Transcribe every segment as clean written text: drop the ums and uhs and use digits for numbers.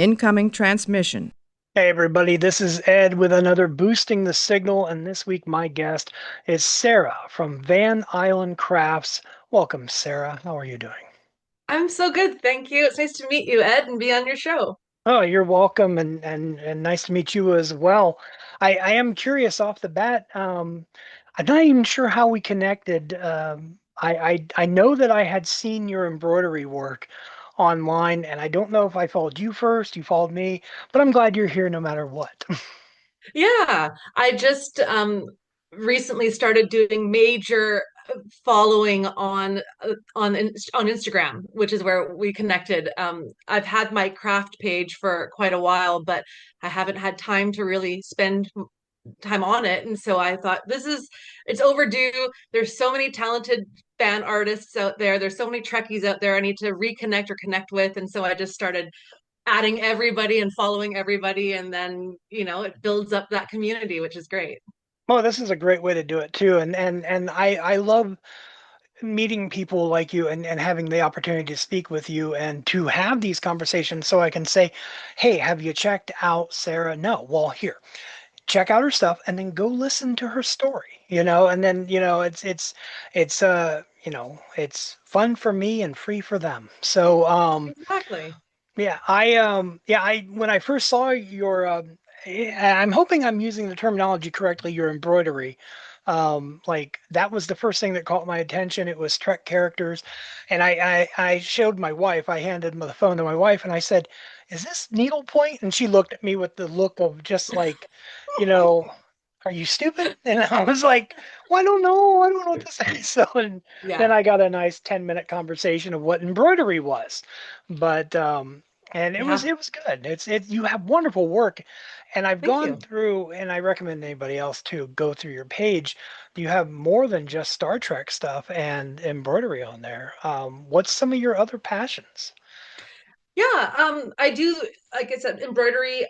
Incoming transmission. Hey everybody, this is Ed with another Boosting the Signal, and this week my guest is Sarah from Van Island Crafts. Welcome, Sarah. How are you doing? I'm so good, thank you. It's nice to meet you, Ed, and be on your show. Oh, you're welcome, and nice to meet you as well. I am curious off the bat. I'm not even sure how we connected. I know that I had seen your embroidery work online, and I don't know if I followed you first, you followed me, but I'm glad you're here no matter what. Yeah, I just recently started doing major following on Instagram, which is where we connected. I've had my craft page for quite a while, but I haven't had time to really spend time on it. And so I thought it's overdue. There's so many talented fan artists out there. There's so many Trekkies out there I need to reconnect or connect with. And so I just started adding everybody and following everybody. And then, it builds up that community, which is great. Well, this is a great way to do it too. And I love meeting people like you and having the opportunity to speak with you and to have these conversations so I can say, hey, have you checked out Sarah? No. Well, here, check out her stuff and then go listen to her story, and then, it's fun for me and free for them. So, Exactly. yeah, I when I first saw your I'm hoping I'm using the terminology correctly, your embroidery. Like that was the first thing that caught my attention. It was Trek characters. And I showed my wife, I handed the phone to my wife and I said, "Is this needlepoint?" And she looked at me with the look of just like, you know, are you stupid? And I was like, well, I don't know. I don't know what to say. So and then Yeah. I got a nice 10-minute conversation of what embroidery was. But and it was Yeah. it was good. You have wonderful work, and I've Thank gone you. through, and I recommend anybody else to go through your page. You have more than just Star Trek stuff and embroidery on there. What's some of your other passions? Yeah, I do, like I said, embroidery,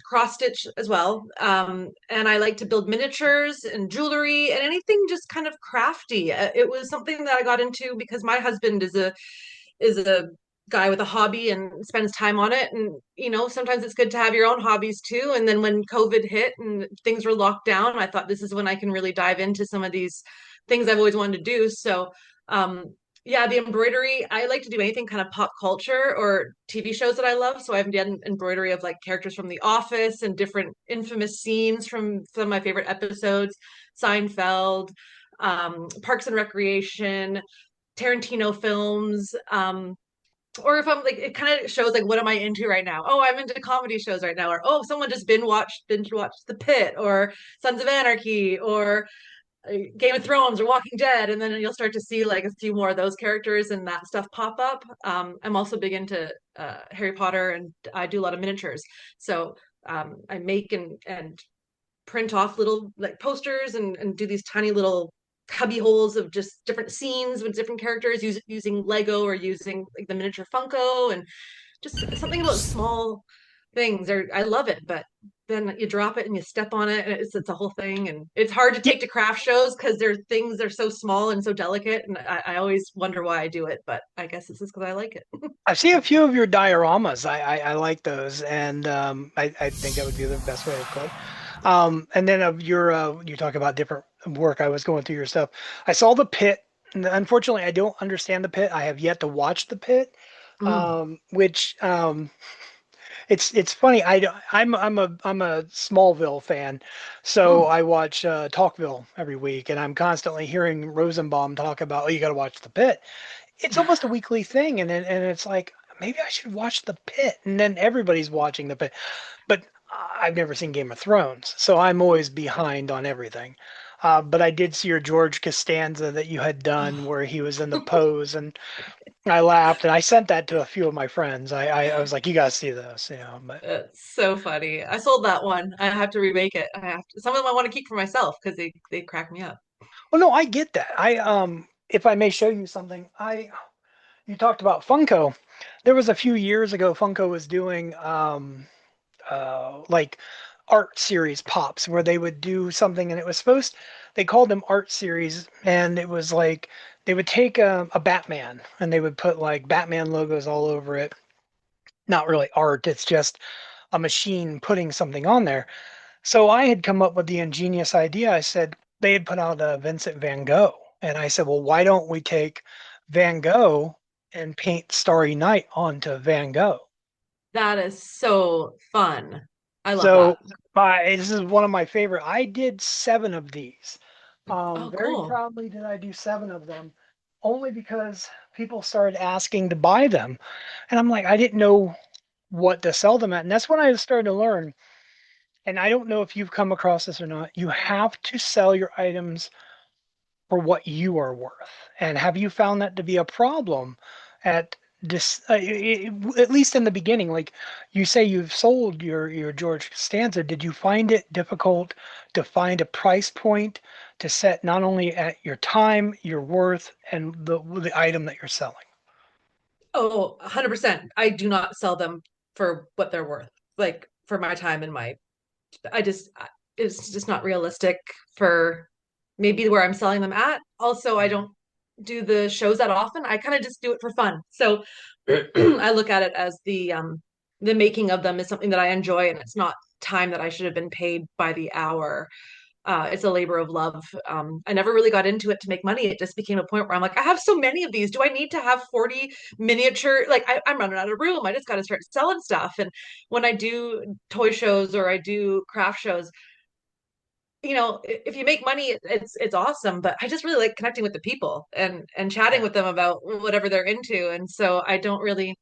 cross stitch as well. And I like to build miniatures and jewelry and anything just kind of crafty. It was something that I got into because my husband is a guy with a hobby and spends time on it. And sometimes it's good to have your own hobbies too. And then when COVID hit and things were locked down, I thought this is when I can really dive into some of these things I've always wanted to do. So, yeah, the embroidery, I like to do anything kind of pop culture or TV shows that I love. So I've done embroidery of like characters from The Office and different infamous scenes from some of my favorite episodes, Seinfeld, Parks and Recreation, Tarantino films. Or if I'm like, it kind of shows like, what am I into right now? Oh, I'm into comedy shows right now. Or, oh, someone just binge watched The Pitt or Sons of Anarchy or Game of Thrones or Walking Dead, and then you'll start to see like a few more of those characters and that stuff pop up. I'm also big into Harry Potter, and I do a lot of miniatures. So I make and print off little like posters and do these tiny little cubby holes of just different scenes with different characters using Lego or using like the miniature Funko and just something about small things. I love it, but then you drop it and you step on it and it's a whole thing, and it's hard to Yeah, take to craft shows because their things are so small and so delicate, and I always wonder why I do it, but I guess it's just because I like it. I've seen a few of your dioramas. I like those, and I think that would be the best way to put it. And then of your you talk about different work. I was going through your stuff. I saw the pit. And unfortunately, I don't understand the pit. I have yet to watch the pit, Mm. which it's funny. I'm a Smallville fan, so Mm. I watch Talkville every week, and I'm constantly hearing Rosenbaum talk about, oh, you got to watch the pit. It's almost a weekly thing, and it's like maybe I should watch the pit, and then everybody's watching the pit, but I've never seen Game of Thrones, so I'm always behind on everything. But I did see your George Costanza that you had done Oh, where he was in the pose, and I laughed, and I sent that to a few of my friends. I was like, you gotta see this, But it's so funny. I sold that one. I have to remake it. I have to. Some of them I want to keep for myself because they crack me up. well, no, I get that. If I may show you something, you talked about Funko. There was a few years ago, Funko was doing like art series pops where they would do something and it was they called them art series, and it was like they would take a Batman and they would put like Batman logos all over it, not really art. It's just a machine putting something on there. So I had come up with the ingenious idea. I said they had put out a Vincent van Gogh. And I said, well, why don't we take Van Gogh and paint Starry Night onto Van Gogh? That is so fun. I love that. So this is one of my favorite. I did seven of these. Oh, Very cool. proudly did I do seven of them, only because people started asking to buy them. And I'm like, I didn't know what to sell them at. And that's when I started to learn. And I don't know if you've come across this or not. You have to sell your items for what you are worth. And have you found that to be a problem at this, at least in the beginning? Like you say, you've sold your George Costanza. Did you find it difficult to find a price point to set not only at your time, your worth, and the item that you're selling? Oh, 100%. I do not sell them for what they're worth. Like for my time and my I just it's just not realistic for maybe where I'm selling them at. Also, I don't do the shows that often. I kind of just do it for fun. So I look at it as the making of them is something that I enjoy and it's not time that I should have been paid by the hour. It's a labor of love. I never really got into it to make money. It just became a point where I'm like, I have so many of these. Do I need to have 40 miniature? Like, I'm running out of room. I just got to start selling stuff. And when I do toy shows or I do craft shows, if you make money, it's awesome. But I just really like connecting with the people and chatting Yeah. with them about whatever they're into. And so I don't really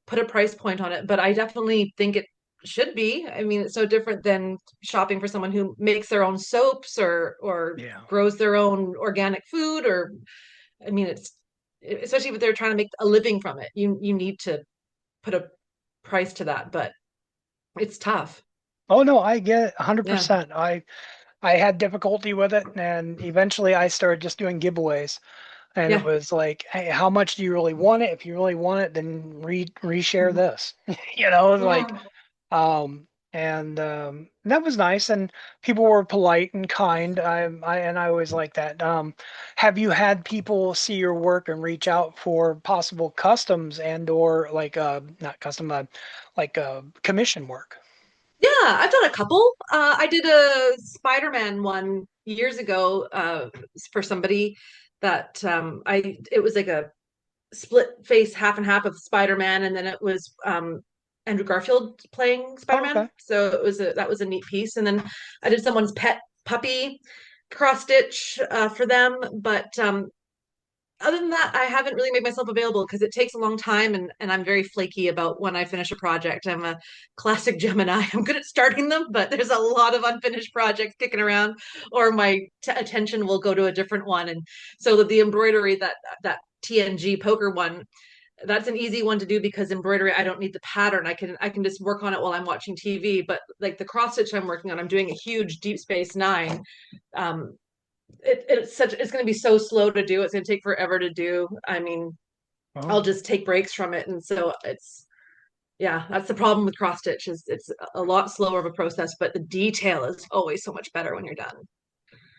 put a price point on it, but I definitely think it should be. I mean, it's so different than shopping for someone who makes their own soaps or Yeah. grows their own organic food or I mean, it's especially if they're trying to make a living from it. You need to put a price to that, but it's tough. Oh no, I get it Yeah. 100%. I had difficulty with it, and eventually I started just doing giveaways. And it Yeah. was like, hey, how much do you really want it? If you really want it, then reshare this. It's like, Yeah. that was nice, and people were polite and kind. I always like that. Have you had people see your work and reach out for possible customs and or like not custom, like commission work? Yeah, I've done a couple. I did a Spider-Man one years ago for somebody that I it was like a split face half and half of Spider-Man, and then it was Andrew Garfield playing Oh, Spider-Man. okay. So that was a neat piece. And then I did someone's pet puppy cross stitch for them. But other than that, I haven't really made myself available because it takes a long time and I'm very flaky about when I finish a project. I'm a classic Gemini. I'm good at starting them, but there's a lot of unfinished projects kicking around, or my attention will go to a different one. And so the embroidery that TNG poker one, that's an easy one to do because embroidery I don't need the pattern. I can just work on it while I'm watching TV. But like the cross stitch I'm working on, I'm doing a huge Deep Space Nine. Um, it's going to be so slow to do. It's going to take forever to do. I mean, I'll Oh. just take breaks from it, and so it's yeah. That's the problem with cross stitch is it's a lot slower of a process, but the detail is always so much better when you're done.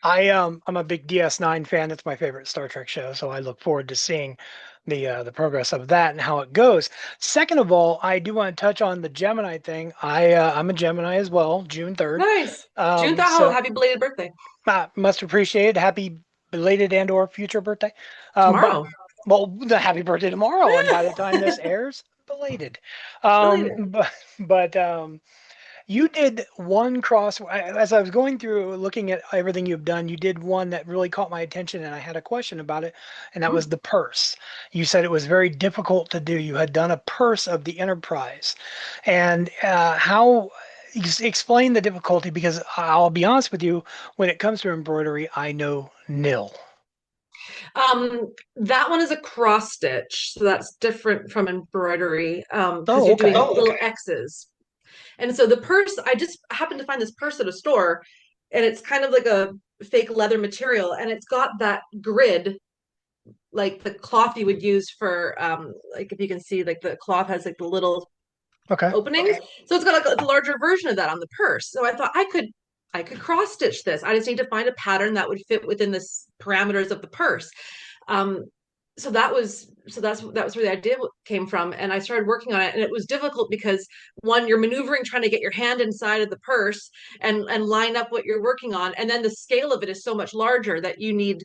I'm a big DS9 fan. It's my favorite Star Trek show, so I look forward to seeing the progress of that and how it goes. Second of all, I do want to touch on the Gemini thing. I'm a Gemini as well, June 3rd. Nice, June. Oh, So happy belated birthday must appreciate it. Happy belated and or future birthday. But tomorrow. well, the happy birthday tomorrow, and by the time this airs, belated. Belated. But you did one cross, as I was going through looking at everything you've done, you did one that really caught my attention, and I had a question about it, and that was Hmm. the purse. You said it was very difficult to do. You had done a purse of the Enterprise. And how, explain the difficulty, because I'll be honest with you, when it comes to embroidery, I know nil. That one is a cross stitch, so that's different from embroidery because Oh, you're doing okay. little X's. And so the purse, I just happened to find this purse at a store, and it's kind of like a fake leather material, and it's got that grid, like the cloth you would use for, like if you can see, like the cloth has like the little Okay. openings. So it's got like a larger version of that on the purse. So I thought I could cross stitch this. I just need to find a pattern that would fit within the parameters of the purse. Um, so that was where the idea came from, and I started working on it, and it was difficult because one, you're maneuvering trying to get your hand inside of the purse and line up what you're working on, and then the scale of it is so much larger that you need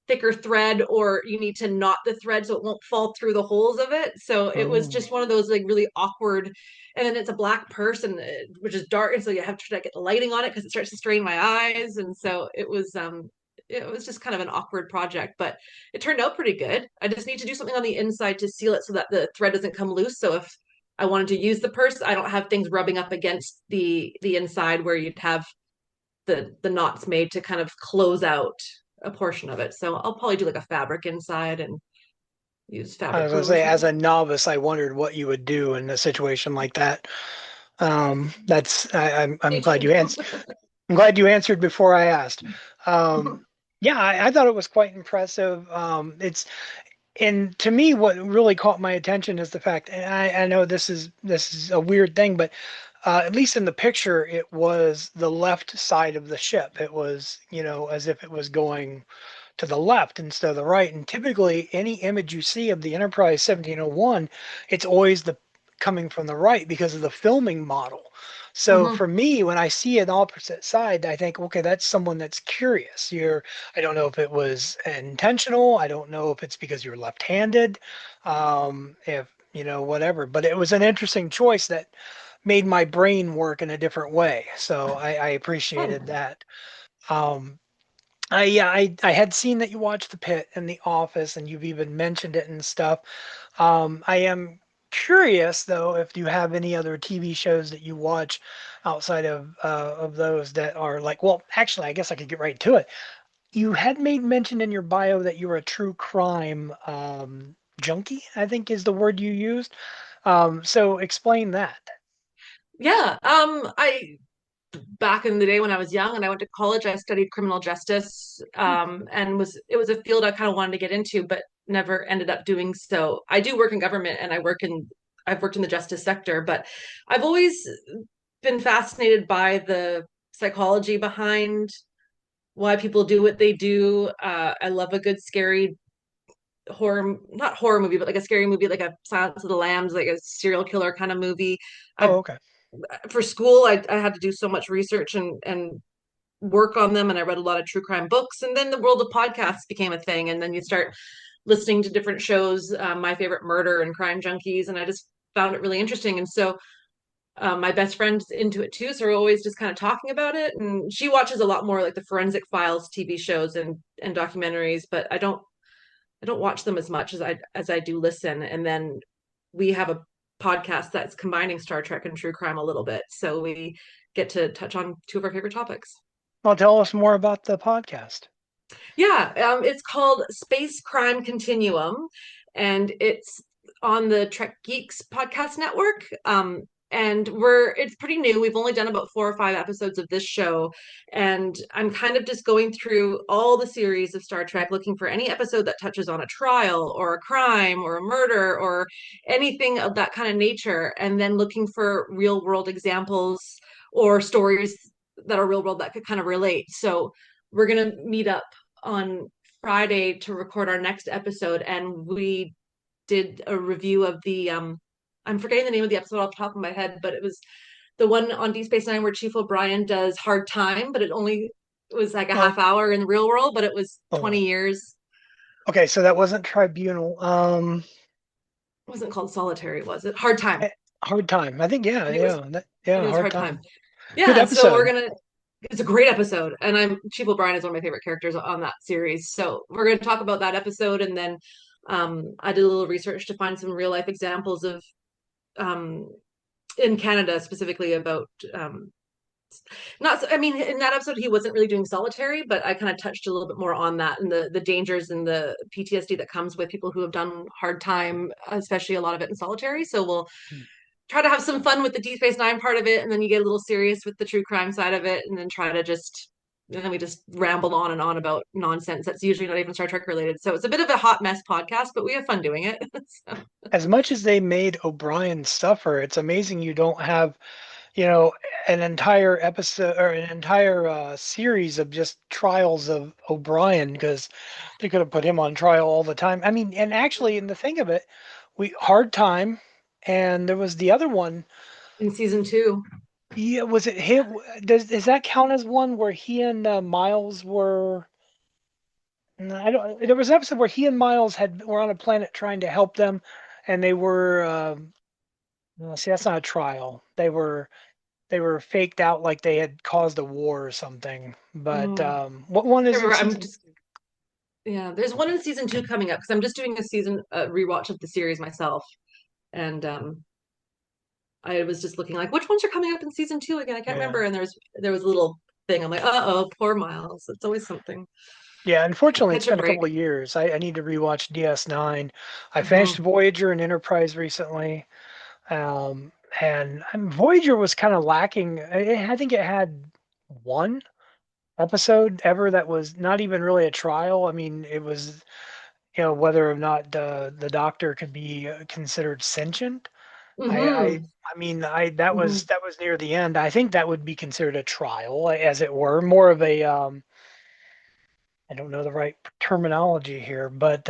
thicker thread, or you need to knot the thread so it won't fall through the holes of it. So it was Oh, just one of those like really awkward. And then it's a black purse, and which is dark, and so you have to try to get the lighting on it because it starts to strain my eyes. And so it was just kind of an awkward project, but it turned out pretty good. I just need to do something on the inside to seal it so that the thread doesn't come loose. So if I wanted to use the purse, I don't have things rubbing up against the inside where you'd have the knots made to kind of close out a portion of it. So I'll probably do like a fabric inside and use I fabric was gonna glue or say, as something. a novice, I wondered what you would do in a situation like that. That's I'm Me glad too. you answered. I'm glad you answered before I asked. Yeah, I thought it was quite impressive. And to me, what really caught my attention is the fact, and I know this is a weird thing, but at least in the picture, it was the left side of the ship. It was, as if it was going to the left instead of the right. And typically, any image you see of the Enterprise 1701, it's always the coming from the right because of the filming model. So Mm-hmm. for me, when I see an opposite side, I think, okay, that's someone that's curious. I don't know if it was intentional. I don't know if it's because you're left-handed, if whatever. But it was an interesting choice that made my brain work in a different way. So I appreciated Fun. that. Um, I had seen that you watched The Pit and The Office, and you've even mentioned it and stuff. I am curious though if you have any other TV shows that you watch outside of those that are like, well, actually, I guess I could get right to it. You had made mention in your bio that you were a true crime junkie, I think is the word you used. So explain that. Yeah. I back in the day when I was young and I went to college, I studied criminal justice, and was it was a field I kind of wanted to get into, but never ended up doing so. I do work in government, and I've worked in the justice sector, but I've always been fascinated by the psychology behind why people do what they do. I love a good scary horror, not horror movie, but like a scary movie, like a Silence of the Lambs, like a serial killer kind of movie. Oh, I okay. For school, I had to do so much research and work on them, and I read a lot of true crime books. And then the world of podcasts became a thing, and then you start listening to different shows. My favorite, Murder and Crime Junkies, and I just found it really interesting. And so my best friend's into it too, so we're always just kind of talking about it. And she watches a lot more like the Forensic Files TV shows and documentaries, but I don't watch them as much as I do listen. And then we have a podcast that's combining Star Trek and true crime a little bit, so we get to touch on two of our favorite topics. Well, tell us more about the podcast. Yeah, it's called Space Crime Continuum, and it's on the Trek Geeks podcast network. And it's pretty new. We've only done about 4 or 5 episodes of this show, and I'm kind of just going through all the series of Star Trek, looking for any episode that touches on a trial or a crime or a murder or anything of that kind of nature, and then looking for real world examples or stories that are real world that could kind of relate. So we're gonna meet up on Friday to record our next episode, and we did a review of the I'm forgetting the name of the episode off the top of my head, but it was the one on D Space Nine where Chief O'Brien does Hard Time, but it was like a Oh, half hour in the real world, but it was oh, 20 years. okay. So that wasn't Tribunal. It wasn't called Solitary, was it? Hard Time. Eh, Hard Time. I think, yeah, I think it was yeah, I think yeah, it was Hard Hard Time. Time. Good Yeah, so episode. it's a great episode, and I'm Chief O'Brien is one of my favorite characters on that series. So we're gonna talk about that episode, and then I did a little research to find some real life examples of um, in Canada specifically about not. I mean, in that episode he wasn't really doing solitary, but I kind of touched a little bit more on that and the dangers and the PTSD that comes with people who have done hard time, especially a lot of it in solitary. So we'll try to have some fun with the D Space Nine part of it, and then you get a little serious with the true crime side of it, and then try to just and then we just ramble on and on about nonsense that's usually not even Star Trek related. So it's a bit of a hot mess podcast, but we have fun doing it. So, As much as they made O'Brien suffer, it's amazing you don't have you know, an entire episode or an entire series of just trials of O'Brien because they could have put him on trial all the time. I mean, and actually, in the thing of it, we Hard Time, and there was the other one. in season two. Yeah, was it him? Does that count as one where he and Miles were? No, I don't. There was an episode where he and Miles were on a planet trying to help them, and they were. No, see, that's not a trial. They were faked out like they had caused a war or something. But Oh, what one I is in remember. I'm season? just Yeah. There's one in season two coming up because I'm just doing a season rewatch of the series myself, and I was just looking like which ones are coming up in season two again. I can't Yeah, remember. And there was a little thing. I'm like, uh-oh, poor Miles. It's always something. yeah. Unfortunately, it's Catch a been a couple break. of years. I need to rewatch DS9. I finished Hmm. Voyager and Enterprise recently, and Voyager was kind of lacking. I think it had one episode ever that was not even really a trial. I mean, it was, whether or not the doctor could be considered sentient. I I Hmm. I mean, I that Hmm. was that was near the end. I think that would be considered a trial, as it were, more of a I don't know the right terminology here, but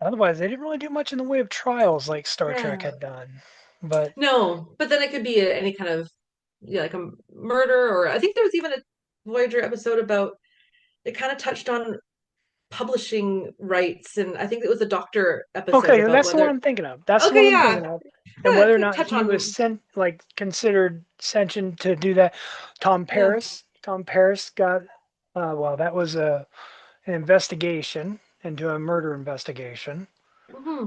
otherwise they didn't really do much in the way of trials like Star Trek Yeah. had done. But No, but then it could be any kind of, yeah, like a murder, or I think there was even a Voyager episode about it kind of touched on publishing rights, and I think it was a doctor episode okay, about that's the one whether. I'm thinking of. That's the one Okay, I'm yeah, thinking of. And yeah, it whether or could not touch he was on. considered sentient to do that. Yeah. Tom Paris got well, that was an investigation into a murder investigation. Hmm.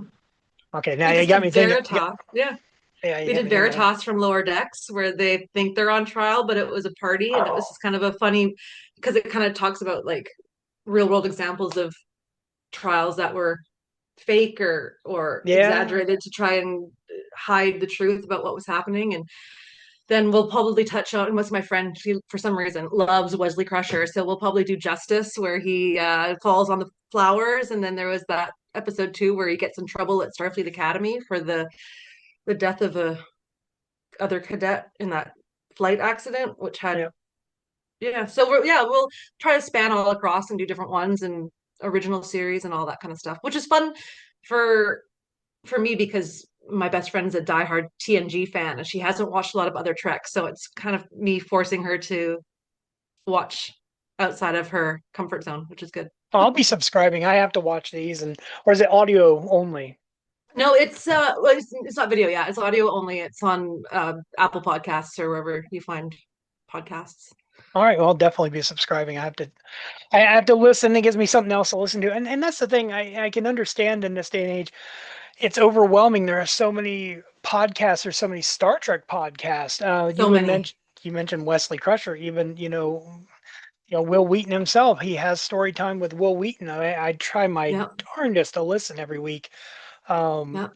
Okay, now We you just got did me thinking. Yeah, Veritas. Yeah, yeah, you we got did me thinking of. Veritas from Lower Decks, where they think they're on trial, but it was a party, and it was Oh, just kind of a funny because it kind of talks about like real world examples of trials that were fake or yeah, exaggerated to try and hide the truth about what was happening. And then we'll probably touch on what's my friend, she for some reason loves Wesley Crusher, so we'll probably do Justice where he falls on the flowers. And then there was that episode two where he gets in trouble at Starfleet Academy for the death of a other cadet in that flight accident, which had. yeah. Yeah, so we'll try to span all across and do different ones and original series and all that kind of stuff, which is fun for for me because my best friend's a diehard TNG fan and she hasn't watched a lot of other Treks, so it's kind of me forcing her to watch outside of her comfort zone, which is good. I'll be subscribing. I have to watch these, and or is it audio only? No, it's not video. Yeah, it's audio only. It's on Apple Podcasts or wherever you find podcasts. All right, well, I'll definitely be subscribing. I have to listen. It gives me something else to listen to, and that's the thing. I can understand in this day and age, it's overwhelming. There are so many podcasts. There's so many Star Trek podcasts. So many. You mentioned Wesley Crusher. Even Will Wheaton himself. He has story time with Will Wheaton. I try my Yep, darndest to listen every week, um, yep.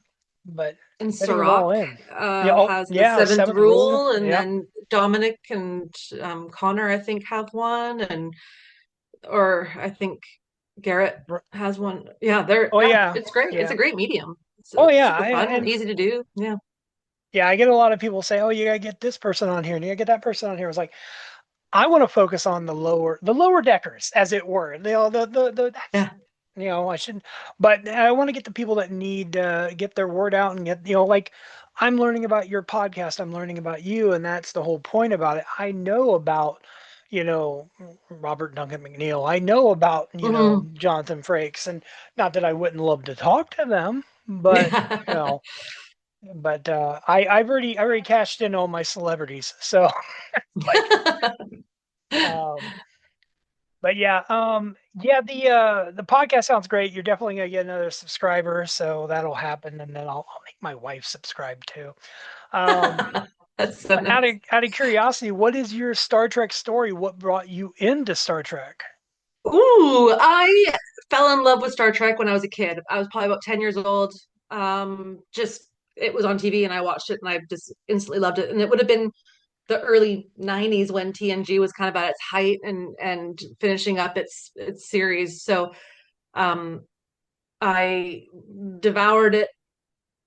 but And fitting them all Sirach in. Yeah. Oh, has the yeah. seventh Seventh Rule. rule, and Yeah. then Dominic and Connor, I think, have one, and or I think Garrett has one. Oh Yeah, yeah. it's great. It's Yeah. a great medium. It's Oh yeah. super fun, easy to do. Yeah. Yeah, I get a lot of people say, "Oh, you gotta get this person on here, and you gotta get that person on here." It's like I want to focus on the lower deckers, as it were. The that's Yeah. I shouldn't, but I want to get the people that need get their word out and get like I'm learning about your podcast, I'm learning about you, and that's the whole point about it. I know about Robert Duncan McNeil. I know about Hmm. Jonathan Frakes, and not that I wouldn't love to talk to them, but you Yeah. know. But I've already cashed in all my celebrities, so like um, but yeah, the podcast sounds great. You're definitely gonna get another subscriber, so that'll happen, and then I'll make my wife subscribe too. Um, That's so but out of nice. out of curiosity, what is your Star Trek story? What brought you into Star Trek? Ooh, I fell in love with Star Trek when I was a kid. I was probably about 10 years old. Just it was on TV and I watched it and I just instantly loved it. And it would have been the early 90s when TNG was kind of at its height and finishing up its series. So um I devoured it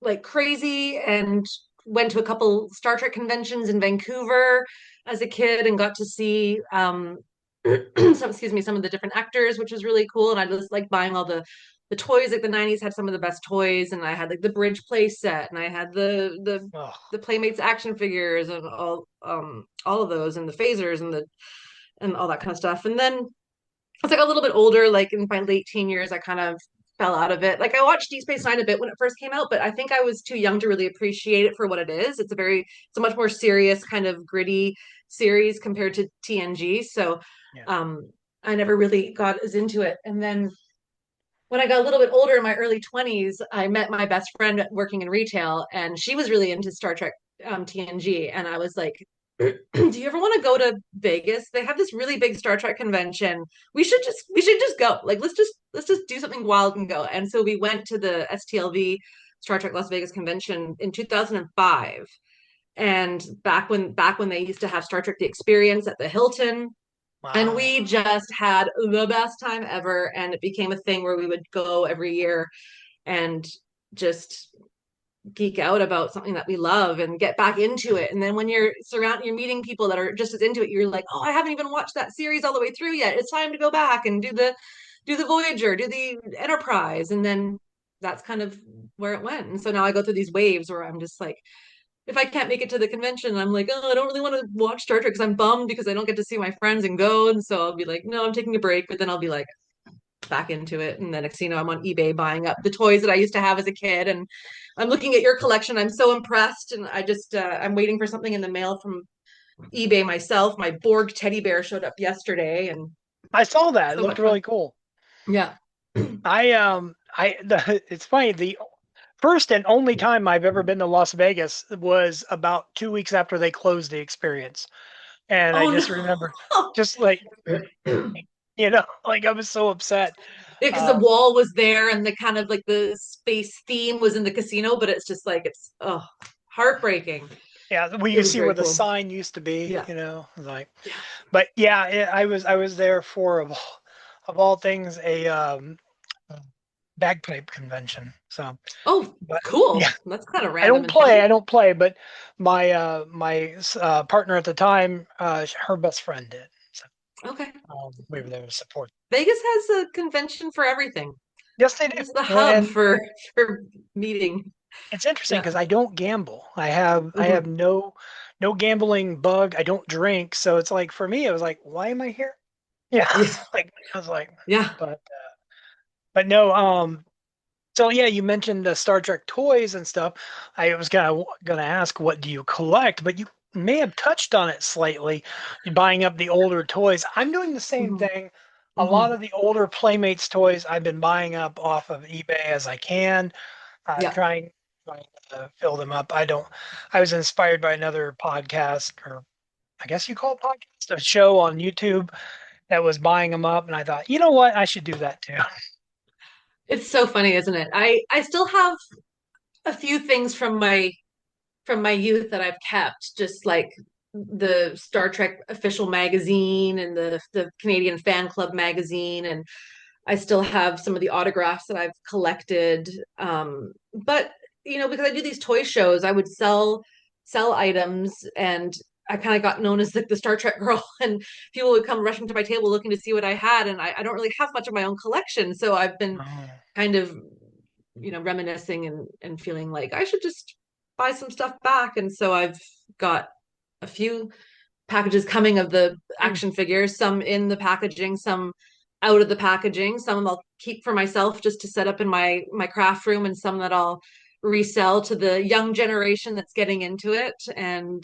like crazy and went to a couple Star Trek conventions in Vancouver as a kid and got to see excuse me, some of the different actors, which was really cool. And I just like buying all the toys. Like the '90s had some of the best toys, and I had like the Bridge play set, and I had Oh, the Playmates action figures and all of those, and the phasers and all that kind of stuff. And then as I got a little bit older, like in my late teen years, I kind of fell out of it. Like I watched Deep Space Nine a bit when it first came out, but I think I was too young to really appreciate it for what it is. It's a much more serious kind of gritty series compared to TNG. So yeah. um I never really got as into it. And then when I got a little bit older in my early 20s, I met my best friend working in retail, and she was really into Star Trek TNG. And I was like, do you ever want to go to Vegas? They have this really big Star Trek convention. We should just go. Like let's just do something wild and go. And so we went to the STLV Star Trek Las Vegas convention in 2005. And back when they used to have Star Trek The Experience at the Hilton, and Wow. we just had the best time ever. And it became a thing where we would go every year and just geek out about something that we love and get back into it. And then when you're meeting people that are just as into it, you're like, oh, I haven't even watched that series all the way through yet. It's time to go back and do the Voyager, do the Enterprise. And then that's kind of where it went. And so now I go through these waves where I'm just like, if I can't make it to the convention, I'm like, oh, I don't really want to watch Star Trek because I'm bummed because I don't get to see my friends and go. And so I'll be like, no, I'm taking a break. But then I'll be like, back into it. And then next thing you know, I'm on eBay buying up the toys that I used to have as a kid. And I'm looking at your collection. I'm so impressed. And I'm waiting for something in the mail from eBay myself. My Borg teddy bear showed up yesterday. And I saw that. It so looked much fun. really cool. Yeah. It's funny. The first and only time I've ever been to Las Vegas was about 2 weeks after they closed the experience. And I Oh, just remember just like, no. like I was so upset. Because the Uh, wall was there and the kind of like the space theme was in the casino, but it's just like it's heartbreaking. yeah, well, It you was see very where the cool. sign used to be, Yeah. like, Yeah. but yeah, I was there for of all things a bagpipe convention. So, Oh, but yeah, cool. That's kind of I random don't and fun. play. I don't play, but my partner at the time, her best friend did. So Okay. we were there to support. Vegas has a convention for everything. Yes, they do. It's the hub And for meeting. it's interesting Yeah. because I don't gamble. I have Hmm. no gambling bug. I don't drink, so it's like for me, it was like, why am I here? Yeah, Yeah. like I was like, Yeah. but but no. So yeah, you mentioned the Star Trek toys and stuff. I was gonna ask, what do you collect? But you may have touched on it slightly, buying up the older toys. I'm doing the same Hmm. thing. A lot Hmm. of the older Playmates toys I've been buying up off of eBay as I can, Yeah. trying to fill them up. I don't. I was inspired by another podcast, or I guess you call it podcast, a show on YouTube that was buying them up, and I thought, you know what, I should do that too. It's so funny, isn't it? I still have a few things from my youth that I've kept, just like the Star Trek official magazine and the Canadian Fan Club magazine, and I still have some of the autographs that I've collected. But because I do these toy shows, I would sell items, and I kind of got known as the Star Trek girl, and people would come rushing to my table looking to see what I had, and I don't really have much of my own collection, so I've been Oh. kind of reminiscing and feeling like I should just buy some stuff back, and so I've got a few packages coming of the Hmm. action figures, some in the packaging, some out of the packaging, some I'll keep for myself just to set up in my craft room, and some that I'll resell to the young generation that's getting into it. And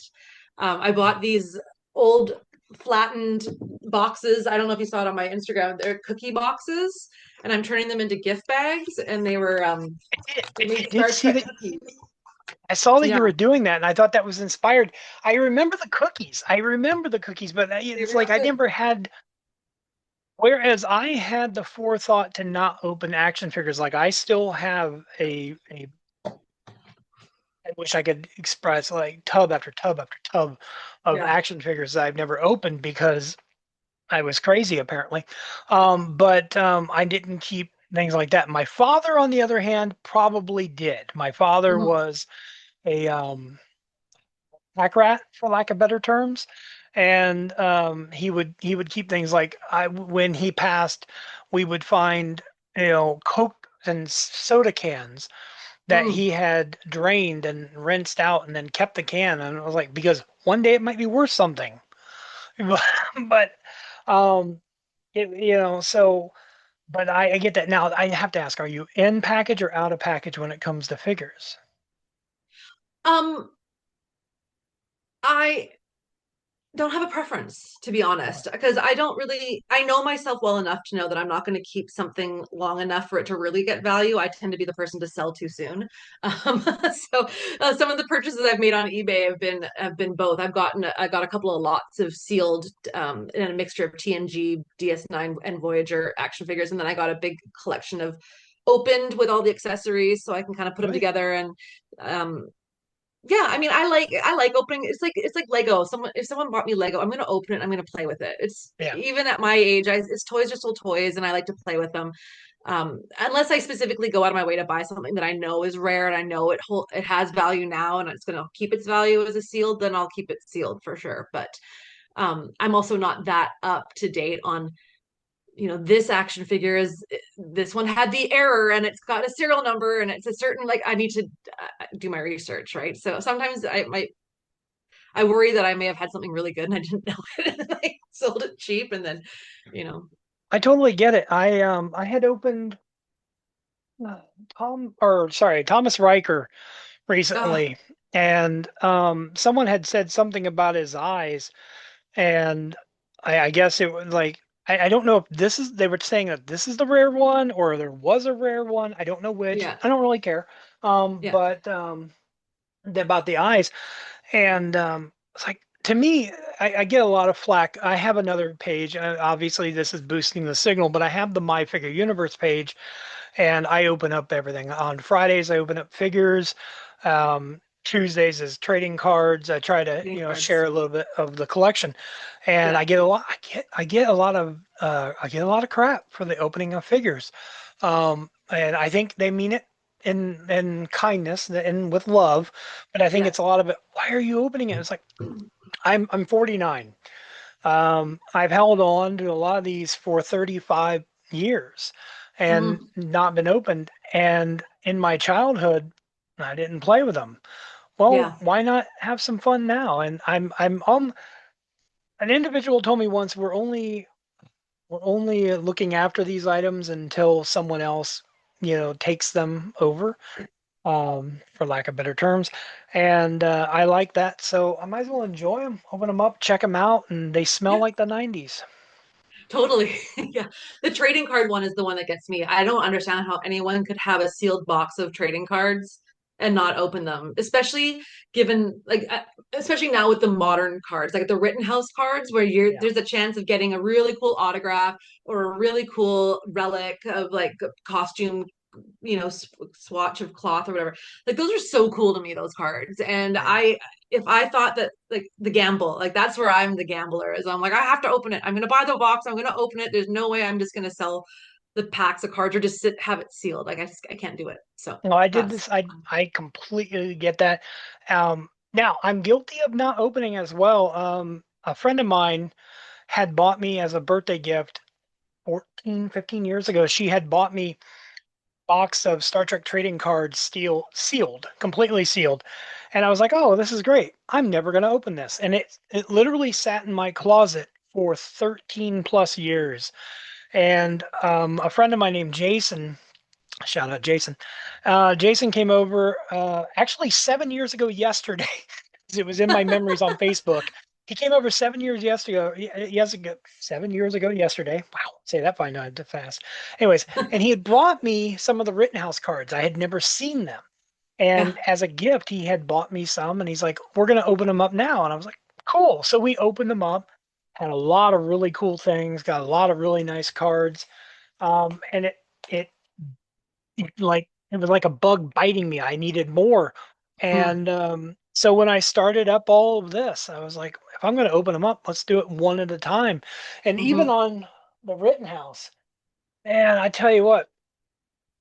I bought these old flattened boxes. I don't know if you saw it on my Instagram. They're cookie boxes, and I'm turning them into gift bags. And they I made did Star see Trek that. cookies. I saw that Yeah, you were doing that, and I thought that was inspired. I remember the cookies. But they it's were like not I good. never had. Whereas I had the forethought to not open action figures, like I still have a. I wish I could express like tub after tub after tub of Yeah. action figures that I've never opened because I was crazy apparently. But I didn't keep things like that. My father, on the other hand, probably did. My father Mhm. was a pack rat, for lack of better terms. And he would keep things like I when he passed, we would find Coke and soda cans that Mm. he had drained and rinsed out and then kept the can. And I was like, because one day it might be worth something. But um so but I get that. Now I have to ask, are you in package or out of package when it comes to figures? Um, I don't have a preference, to be Oh, honest, because I know myself well enough to know that I'm not going to keep something long enough for it to really get value. I tend to be the person to sell too soon. So some of the purchases I've made on eBay have been both. I got a couple of lots of sealed in a mixture of TNG, DS9, and Voyager action figures, and then I got a big collection of opened with all the accessories so I can kind of put them right. together. And um yeah, I mean, I like opening. It's like Lego. Someone If someone bought me Lego, I'm gonna open it. I'm gonna play with it. It's Yeah. even at my age, it's toys are still toys, and I like to play with them. Unless I specifically go out of my way to buy something that I know is rare and I know it has value now and it's gonna keep its value as a sealed, then I'll keep it sealed for sure. But I'm also not that up to date on this action figure is this one had the error and it's got a serial number and it's a certain like I need to do my research, right? So sometimes I worry that I may have had something really good and I didn't know it and I sold it cheap and then you know I totally get it. I had opened uh, Thomas Riker oh recently, and someone had said something about his eyes, and I guess it was like I don't know if this is they were saying that this is the rare one or there was a rare one. I don't know which. yeah I don't really care. yeah But about the eyes. And it's like to me, I get a lot of flack. I have another page. Obviously, this is boosting the signal, but I have the My Figure Universe page, and I open up everything. On Fridays, I open up figures. Tuesdays is trading cards. I try to trading share cards. a little bit of the collection, and Yeah, I get a lot. I get a lot of crap for the opening of figures, and I think they mean it in kindness and with love, but I think yeah. it's a lot of it. Why are you opening it? It's like I'm 49. I've held on to a lot of these for 35 years and Hmm. not been opened. And in my childhood, I didn't play with them. Well, Yeah, why not have some fun now? And I'm an individual told me once we're only looking after these items until someone else, takes them over, for lack of better terms. And I like that, so I might as well enjoy them, open them up, check them out, and they smell yeah. like the 90s. Totally. Yeah. The trading card one is the one that gets me. I don't understand how anyone could have a sealed box of trading cards and not open them, especially given especially now with the modern cards, like the Rittenhouse cards where Yeah. there's a chance of getting a really cool autograph or a really cool relic of like a costume, swatch of cloth or whatever. Like those are so cool to me, those cards. And Right. if I thought that like the gamble, like that's where I'm the gambler is. I'm like, I have to open it. I'm gonna buy the box. I'm gonna open it. There's no way I'm just gonna sell the packs of cards or just have it sealed. Like I can't do it. So No, I did that's this. I completely get that. Now I'm guilty of not opening as well. A friend of mine had bought me as a birthday gift 14, 15 years ago. She had bought me box of Star Trek trading cards, sealed, completely sealed. And I was like, "Oh, this is great. I'm never going to open this." And it literally sat in my closet for 13 plus years. And a friend of mine named Jason, shout out Jason. Jason came over actually 7 years ago yesterday. It was in my memories on Facebook. He came over 7 years years ago, 7 years ago yesterday. Wow, say that five times fast. Anyways, and he had brought me some of the Rittenhouse cards. I had never seen them. yeah. And as a gift, he had bought me some, and he's like, "We're gonna open them up now." And I was like, "Cool." So we opened them up, had a lot of really cool things, got a lot of really nice cards. And it it was like a bug biting me. I needed more. Hmm. And so when I started up all of this, I was like, if I'm going to open them up, let's do it one at a time. And even Hmm. on the Rittenhouse, man, I tell you what,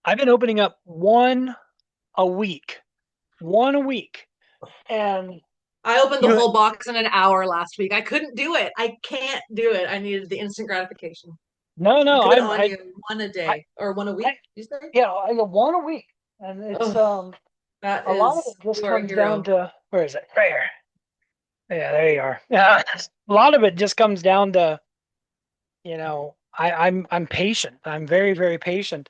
I've been opening up a week, one a week. And I opened the You whole box in an hour last week. I couldn't do it. I can't do it. I needed the instant gratification. no, no, Good I'm on you. One a I, day or one a I week, you say? yeah, I get one a week, and it's Oh, that a lot of is, it just you are a comes down hero. to where is it? Right here. Yeah, there you are. Yeah, a lot of it just comes down to I'm patient. I'm very very patient,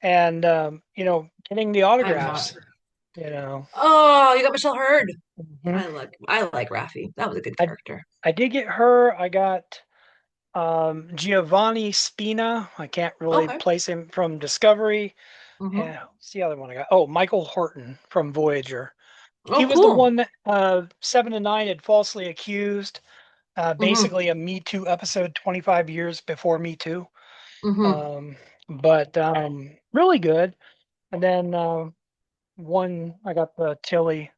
and getting the I'm not. autographs. You know, Oh, you got Michelle Hurd. Mhm. I like Raffi. That was a good I character. I did get her. I got Giovanni Spina. I can't really Okay. place him from Discovery. Mm-hmm. And what's the other one I got? Oh, Michael Horton from Voyager. He Oh, was the cool. one that 7 to 9 had falsely accused. Mm-hmm. Basically, a Me Too episode 25 years before Me Too. Mm-hmm. Um, but really good. And then one, I got the Tilly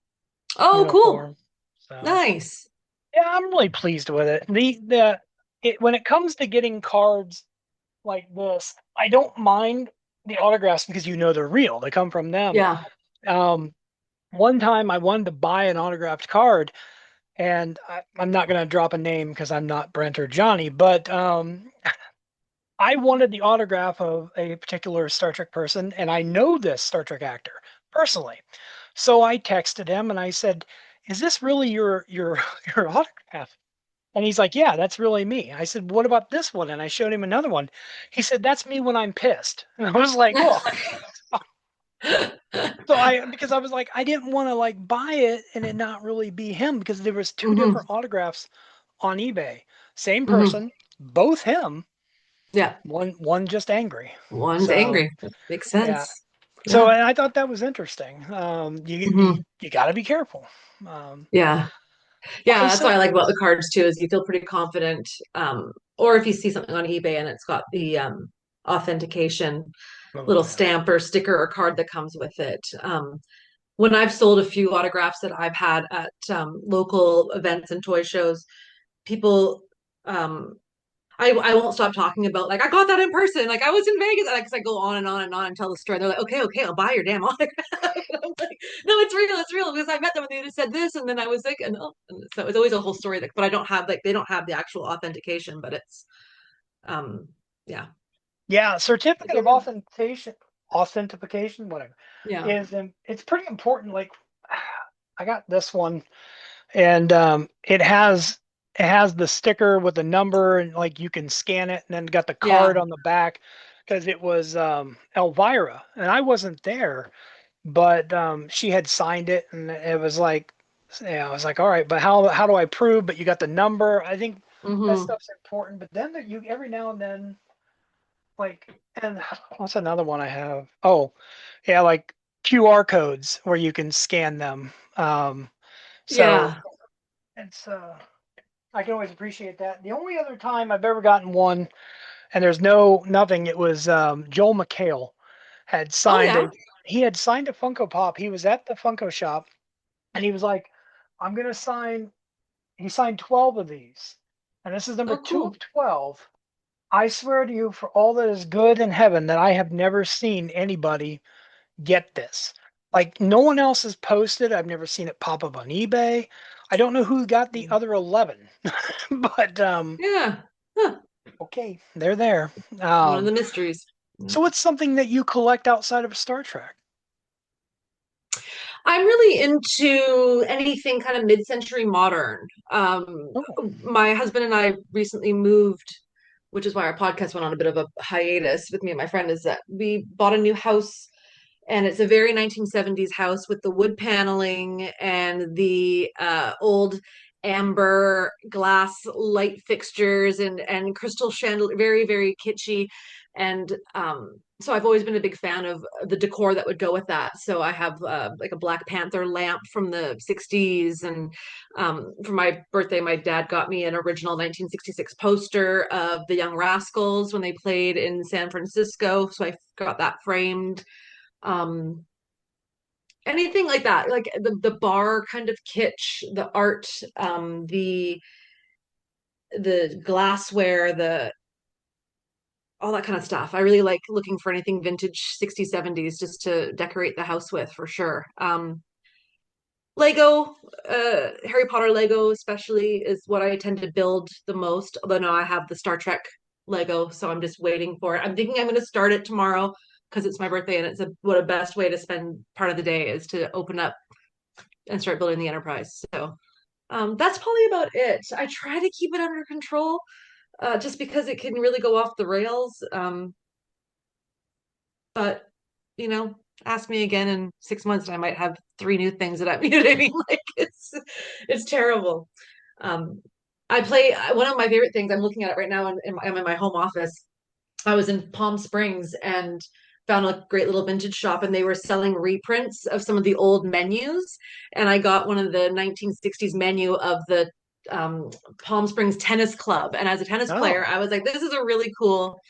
Oh, cool. uniform. So Nice. yeah, I'm really pleased with it. When it comes to getting cards like this, I don't mind the autographs because they're real. They come from them. Yeah. Um, One time I wanted to buy an autographed card, and I'm not going to drop a name because I'm not Brent or Johnny, but I wanted the autograph of a particular Star Trek person, and I know this Star Trek actor personally. So I texted him and I said, "Is this really your your autograph?" And he's like, "Yeah, that's really me." I said, "What about this one?" And I showed him another one. He said, "That's me when I'm pissed." And I was like, "Oh." So I because I was like I didn't want to like buy it and it not really be him because there was two Mm-hmm. different autographs on eBay. Same Mm-hmm. person, both him, Yeah. one just angry. One's So angry. That makes yeah. sense. So Yeah. and I thought that was interesting. You you Mm-hmm. you got to be careful. Um, Yeah. Yeah, that's what also, I like about the cards too, is you feel pretty confident. Or if you see something on eBay and it's got the authentication oh little yeah, stamp or sticker or card that comes with it. When I've sold a few autographs that I've had at local events and toy shows, people um I won't stop talking about like I got that in person. Like I was in Vegas, because I go on and on and on and tell the story. They're like, okay, okay, I'll buy your damn autograph. I'm like, no, it's real because I met them and they just said this, and then I was like, and, oh, and so it's always a whole story. But I don't have like they don't have the actual authentication, but it's um yeah, yeah. Certificate they're of real. authentication, whatever, Yeah, is it's pretty important. Like I got this one and it has the sticker with the number and like you can scan it and then got the card yeah. on the back because it was Elvira and I wasn't there, but she had signed it and it was like yeah, I was like, all right, but how do I prove? But you got the number. I think that Mm-hmm. stuff's important. But then you every now and then like and what's another one I have? Oh, yeah, like QR codes where you can scan them. So Yeah. it's I can always appreciate that. The only other time I've ever gotten one, and there's nothing, it was Joel McHale had Oh signed yeah. a he had signed a Funko Pop. He was at the Funko shop, and he was like, "I'm gonna sign." He signed 12 of these, and this is number Oh two cool. of 12. I swear to you, for all that is good in heaven, that I have never seen anybody get this. Like no one else has posted. I've never seen it pop up on eBay. I don't know who got the other 11, but Yeah. Huh. okay, they're there. One of the mysteries. Yeah. So it's something that you collect outside of Star Trek. I'm really into anything kind of mid-century modern. Oh, My husband and I recently moved, which is why our podcast went on a bit of a hiatus with me and my friend, is that we bought a new house and it's a very 1970s house with the wood paneling and the old amber glass light fixtures and crystal chandelier, very very kitschy. And so I've always been a big fan of the decor that would go with that. So I have like a Black Panther lamp from the 60s, and for my birthday my dad got me an original 1966 poster of the Young Rascals when they played in San Francisco, so I got that framed. um Anything like that, like the bar kind of kitsch, the art, the glassware, the all that kind of stuff. I really like looking for anything vintage 60s 70s just to decorate the house with, for sure. Lego, Harry Potter Lego especially is what I tend to build the most. Although now I have the Star Trek Lego, so I'm just waiting for it. I'm thinking I'm going to start it tomorrow because it's my birthday, and it's what a best way to spend part of the day is to open up and start building the Enterprise. So that's probably about it. I try to keep it under control, just because it can really go off the rails. But you know, ask me again in 6 months, and I might have three new things that I'm, you know what I mean? Like it's terrible. Um, I play one of my favorite things. I'm looking at it right now, and I'm in my home office. I was in Palm Springs and found a great little vintage shop, and they were selling reprints of some of the old menus. And I got one of the 1960s menu of the um, Palm Springs Tennis Club. And as a tennis player, Oh, I was like, this is a really cool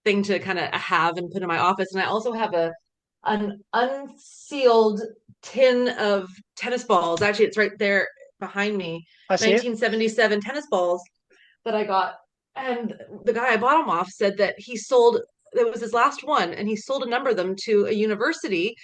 thing to kind of have and put in my office. And I also have a an unsealed tin of tennis balls. Actually, it's right there behind me. I see it. 1977 tennis balls that I got. And the guy I bought them off said that he sold, that was his last one, and he sold a number of them to a university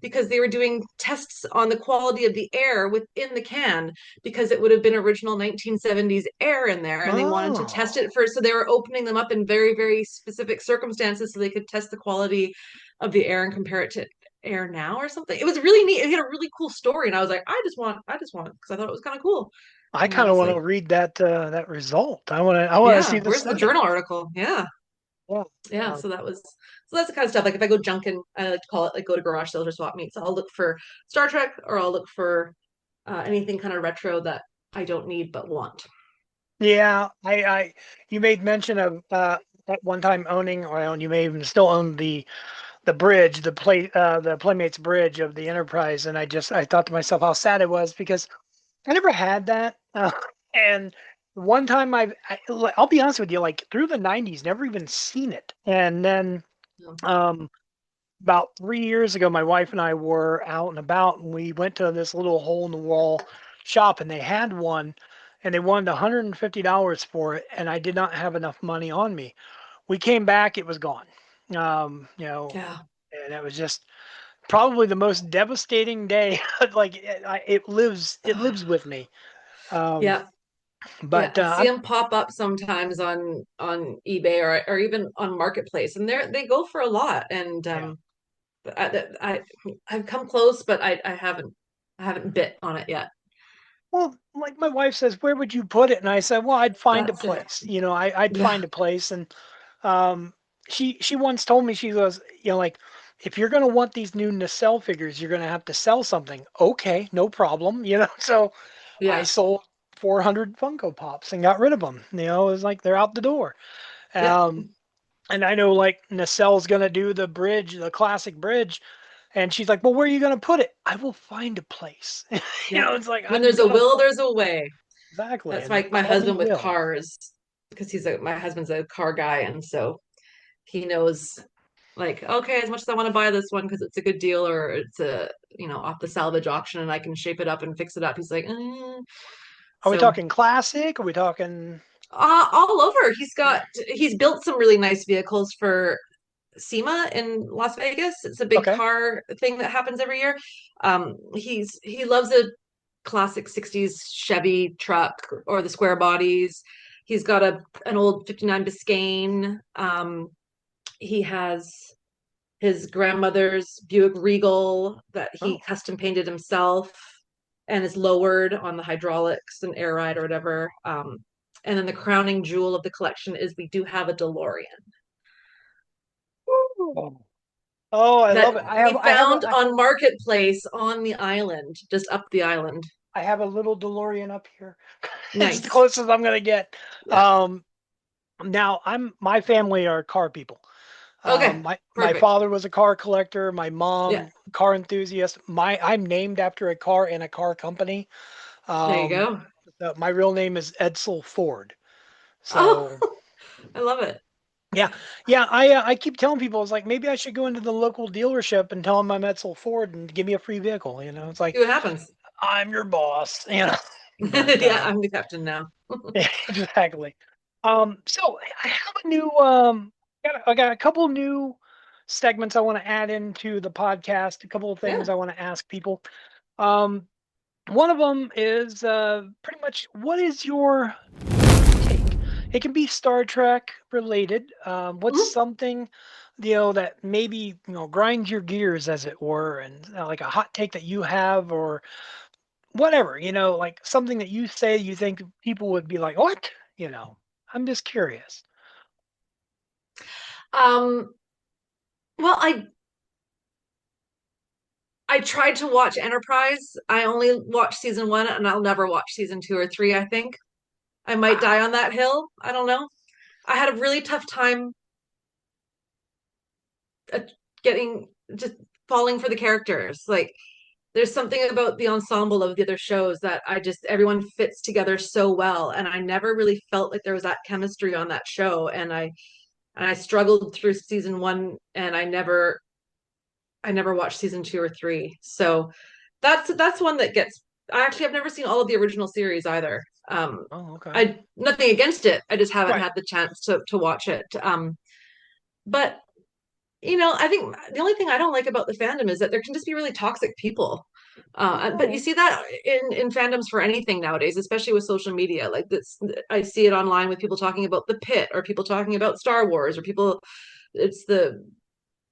because they were doing tests on the quality of the air within the can because it would have been original 1970s air in there, and they wanted to test Oh, it first. So they were opening them up in very, very specific circumstances so they could test the quality of the air and compare it to air now or something. It was really neat. It had a really cool story, and I was like, I just want because I thought it was kind of cool. I And I kind of was want to like, read that result. I want to see yeah, the where's the study. journal article? Yeah. Yeah. Yeah. Um, So that's the kind of stuff. Like if I go junking, I like to call it like go to garage sales or swap meets. I'll look for Star Trek or I'll look for anything kind of retro that I don't need but want. yeah, you made mention of at one time owning, or you may even still own the bridge, the Playmates bridge of the Enterprise, and I thought to myself how sad it was because I never had that. And one time I'll be honest with you, like through the '90s, never even seen it, and then Yeah. um about 3 years ago, my wife and I were out and about, and we went to this little hole in the wall shop, and they had one, and they wanted $150 for it, and I did not have enough money on me. We came back, it was gone. Yeah. And it was just probably the most devastating day. Like it lives with me. Um, Yeah. Yeah. but I see them pop up sometimes on eBay or even on Marketplace, and they go for a lot. And yeah. I've come close, but I haven't bit on it yet. Well, like my wife says, where would you put it? And I said, well, I'd find a That's it. place. I'd Yeah. find a place. And um, she once told me, she goes, like if you're gonna want these new nacelle figures, you're gonna have to sell something. Okay, no problem. So I Yeah. sold 400 Funko Pops and got rid of them. It was like they're out the door. Yep. Um, and I know like Nacelle's gonna do the bridge, the classic bridge. And she's like, well, where are you gonna put it? I will find a place. Yep. It's like When I'm there's a gonna will, find there's a way. exactly, That's and my call me husband with Will. cars because my husband's a car guy, and so he knows like, okay, as much as I want to buy this one because it's a good deal or it's a off the salvage auction and I can shape it up and fix it up. He's like, Are we so talking classic? Are we talking? all over. He's built some really nice vehicles for SEMA in Las Vegas. It's a big Okay. car thing that happens every year. He loves a classic 60s Chevy truck or the square bodies. He's got an old 59 Biscayne. He has his grandmother's Buick Regal that he Oh, custom painted himself and is lowered on the hydraulics and air ride or whatever. And then the crowning jewel of the collection is we do have a DeLorean oh, oh, I love that it. we found on Marketplace on the island, just up the island. I have a little DeLorean up here. It's the Nice. closest I'm gonna get. Yeah. Um, Now my family are car people. Okay. My Perfect. father was a car collector. My Yeah. mom, car enthusiast. I'm named after a car and a car company. There you Um, go. my real name is Edsel Ford. Oh, So I love it. yeah, yeah. I keep telling people it's like maybe I should go into the local dealership and tell them I'm Edsel Ford and give me a free vehicle. It's like See what happens. I'm your boss. But Yeah, I'm the captain now. exactly. So I have a new I got a couple new segments I want to add into the podcast. A couple of things Yeah. I want to ask people. Um, One of them is pretty much what is your take? It can be Star Trek related. What's Mhm. something, that maybe, grinds your gears, as it were, and like a hot take that you have, or whatever, like something that you say you think people would be like, what? I'm just curious. Um, well, I tried to watch Enterprise. I only watched season one, and I'll never watch season two or three, I think. I might die Ah, on that hill. I don't know. I had a really tough time uh, getting just falling for the characters. Like, there's something about the ensemble of the other shows that I just everyone fits together so well, and I never really felt like there was that chemistry on that show. And I struggled through season one, and I never watched season two or three. So that's one that gets. I actually have never seen all of the original series either. oh, okay. I nothing against it. I just haven't Right. had the chance to watch it. But I think the only thing I don't like about the fandom is that there can just be really toxic people. But you Oh, see that in fandoms for anything nowadays, especially with social media. Like this, I see it online with people talking about the Pit, or people talking about Star Wars, or people. It's the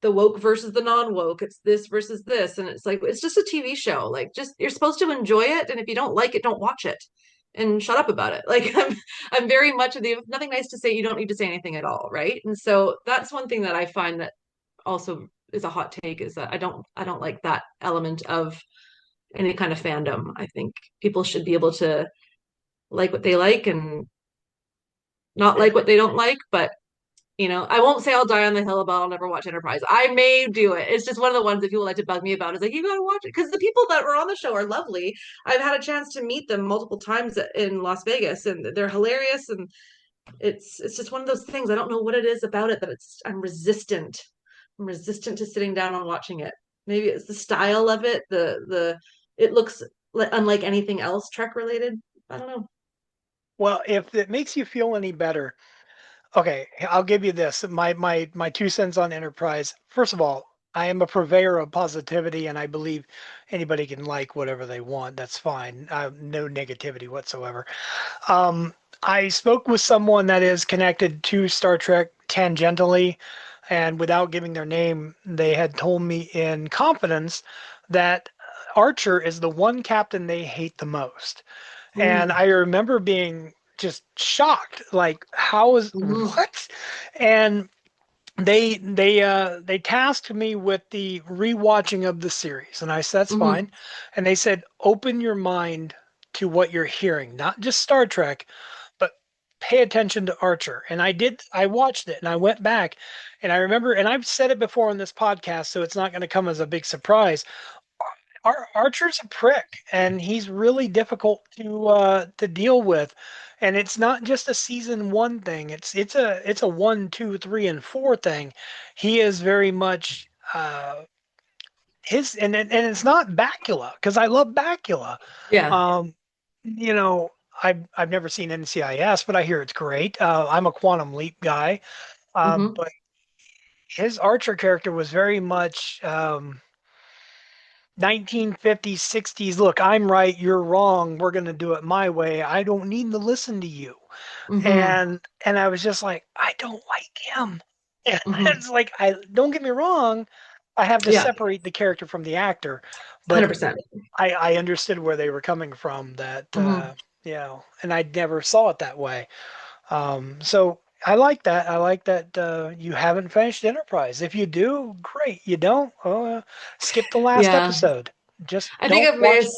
woke versus the non-woke. It's this versus this, and it's like it's just a TV show. Like, just you're supposed to enjoy it, and if you don't like it, don't watch it, and shut up about it. Like, I'm very much of the nothing nice to say. You don't need to say anything at all, right? And so that's one thing that I find that also is a hot take, is that I don't like that element of any kind of fandom. I think people should be able to like what they like and not yeah. like what they don't like, but I won't say I'll die on the hill about I'll never watch Enterprise. I may do it. It's just one of the ones that people like to bug me about. Is like, you gotta watch it because the people that were on the show are lovely. I've had a chance to meet them multiple times in Las Vegas, and they're hilarious. And it's just one of those things. I don't know what it is about it that I'm resistant. I'm resistant to sitting down and watching it. Maybe it's the style of it. The it looks unlike anything else Trek related. I don't know. Well, if it makes you feel any better, okay, I'll give you this. My 2 cents on Enterprise. First of all, I am a purveyor of positivity, and I believe anybody can like whatever they want. That's fine. No negativity whatsoever. I spoke with someone that is connected to Star Trek tangentially, and without giving their name, they had told me in confidence that Archer is the one captain they hate the most. And Ooh. I remember being just shocked, like, how is Mhm. what? And they tasked me with the rewatching of the series, and I said that's fine. Mhm. And they said open your mind to what you're hearing, not just Star Trek, but pay attention to Archer. And I did. I watched it, and I went back, and I remember, and I've said it before on this podcast, so it's not going to come as a big surprise. Archer's a prick, and he's really difficult to deal with. And it's not just a season one thing. It's a one, two, three, and four thing. He is very much his, and it's not Bakula, because I love Bakula. Yeah. Um, you know, I've never seen NCIS, but I hear it's great. I'm a Quantum Leap guy, Mhm. but his Archer character was very much 1950s, 60s. Look, I'm right, you're wrong. We're going to do it my way. I don't need to listen to you. Mhm. And I was just like, I don't like him. And Mhm. it's like, I don't get me wrong, I have to Yeah. separate the character from the actor, but 100%. I understood where they were coming from. That Mhm. and I never saw it that way. So I like that. I like that you haven't finished Enterprise. If you do, great. You don't, skip the last Yeah. episode. Just I think don't I've watch.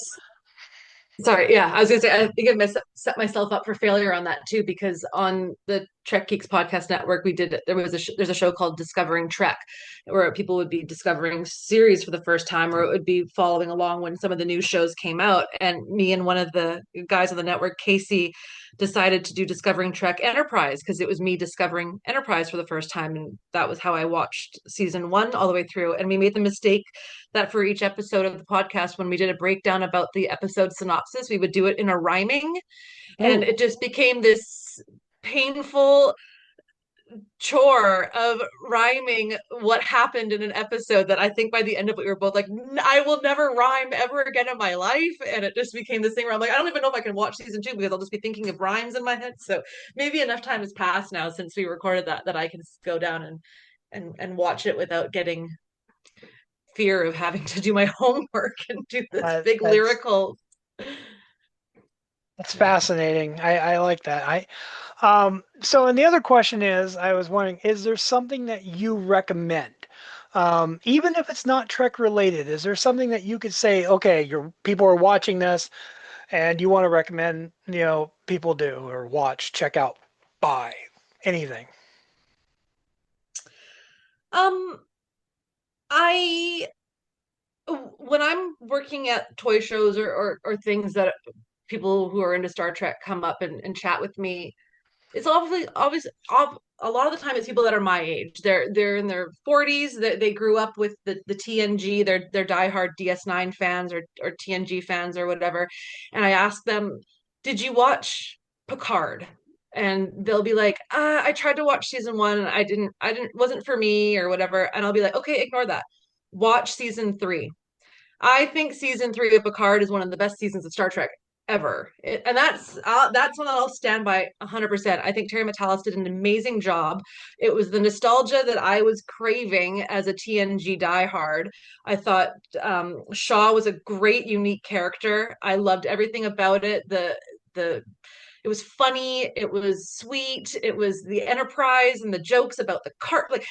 sorry, yeah, I was gonna say I think I set myself up for failure on that too, because on the Trek Geeks podcast network there's a show called Discovering Trek, where people would be discovering series for the first time, or it would be following along when some of the new shows came out. And me and one of the guys on the network, Casey, decided to do Discovering Trek Enterprise, because it was me discovering Enterprise for the first time, and that was how I watched season one all the way through. And we made the mistake that for each episode of the podcast, when we did a breakdown about the episode synopsis, we would do it in a rhyming. And Ooh, it just became this painful chore of rhyming what happened in an episode that I think by the end of it, we were both like, I will never rhyme ever again in my life. And it just became this thing where I'm like, I don't even know if I can watch season two because I'll just be thinking of rhymes in my head. So maybe enough time has passed now since we recorded that I can go down and watch it without getting fear of having to do my homework and do this Uh, big that's lyrical. that's Yeah. fascinating. I like that. So and the other question is, I was wondering, is there something that you recommend? Even if it's not Trek related, is there something that you could say, okay, your people are watching this and you want to recommend, people do or watch, check out, buy, anything? Um, I when I'm working at toy shows or things that people who are into Star Trek come up and chat with me, it's a lot of the time it's people that are my age. They're in their 40s. They grew up with the TNG. They're diehard DS9 fans or TNG fans or whatever. And I ask them, "Did you watch Picard?" And they'll be like, "I tried to watch season one and I didn't wasn't for me or whatever." And I'll be like, "Okay, ignore that. Watch season three. I think season three of Picard is one of the best seasons of Star Trek ever, and that's one that I'll stand by 100%. I think Terry Matalas did an amazing job. It was the nostalgia that I was craving as a TNG diehard. I thought Shaw was a great, unique character. I loved everything about it. The it was funny, it was sweet, it was the Enterprise and the jokes about the cart. Like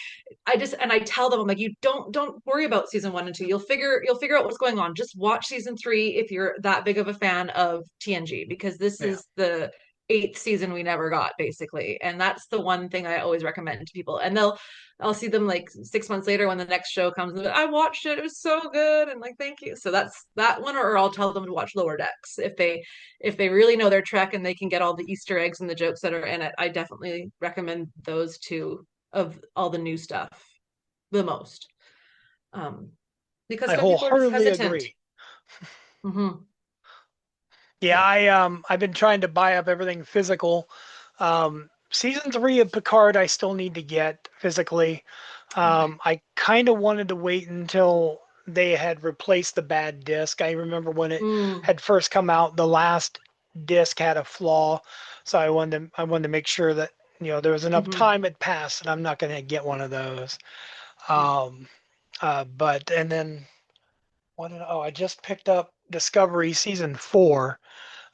I tell them, I'm like, you don't worry about season one and two. You'll figure out what's going on. Just watch season three if you're that big of a fan of TNG, because this Yeah. is the eighth season we never got, basically. And that's the one thing I always recommend to people. And I'll see them like 6 months later when the next show comes and I watched it. It was so good. And like, thank you. So that's that one, or I'll tell them to watch Lower Decks if they really know their Trek and they can get all the Easter eggs and the jokes that are in it. I definitely recommend those two of all the new stuff the most, um, because I some people are just wholeheartedly hesitant. agree. Hmm. Yeah, Yeah. I've been trying to buy up everything physical. Season three of Picard I still need to get physically. Okay. I kind of wanted to wait until they had replaced the bad disc. I remember when it Mm, had first come out, the last disc had a flaw, so I wanted to make sure that there was enough hmm. time had passed, and I'm not going to get one of those. Yeah. Um, but and then I just picked up Discovery season four,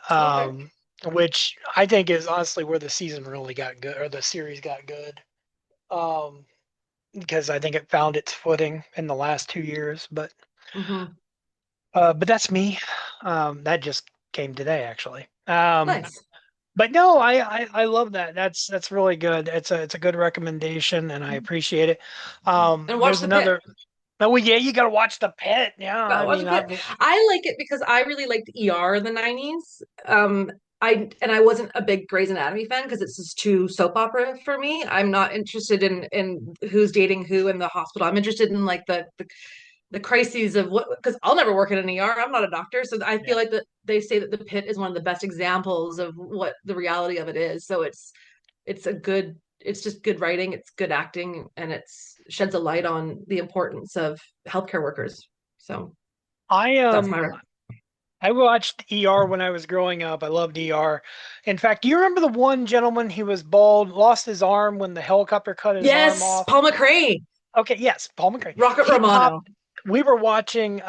Okay. um, which I think is honestly where the season really got good, or the series got good, um, because I think it found its footing in the last 2 years. Hmm. But that's me. That just came today, actually. Nice. But no, I love that. That's really good. It's a good recommendation, and I appreciate it. And watch There's the Pit. another. Oh, well, yeah, you got to watch the Pit. Yeah, I Watch mean, the Pit. I like it because I really liked ER in the 90s. I wasn't a big Grey's Anatomy fan because it's just too soap opera for me. I'm not interested in who's dating who in the hospital. I'm interested in like the crises of what, because I'll never work in an ER. I'm not a doctor, so I feel yeah. like that they say that the Pit is one of the best examples of what the reality of it is. So it's just good writing, it's good acting, and it's sheds a light on the importance of healthcare workers. So I that's my I watched ER when I was growing up. I loved ER. In fact, do you remember the one gentleman? He was bald, lost his arm when the helicopter cut his arm yes, off. Paul McRae, Okay, yes, Paul McCartney. Rocket He Romano. popped. We were watching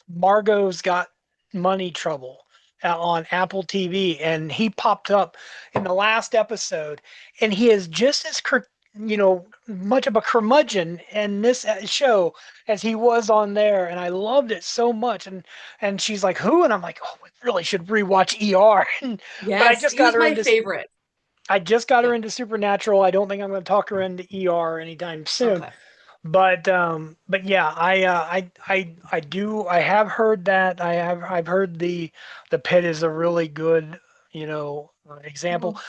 Margot's Got Money Trouble on Apple TV, and he popped up in the last episode, and he is just as much of a curmudgeon in this show as he was on there, and I loved it so much. And she's like, "Who?" And I'm like, "Oh, we really should rewatch ER." But I Yes, just he got was her my into favorite. I just got her Yeah. into Supernatural. I don't think I'm going to talk her into ER anytime soon. Okay. But yeah, I have heard that. I've heard the Pit is a really good, example. Mhm.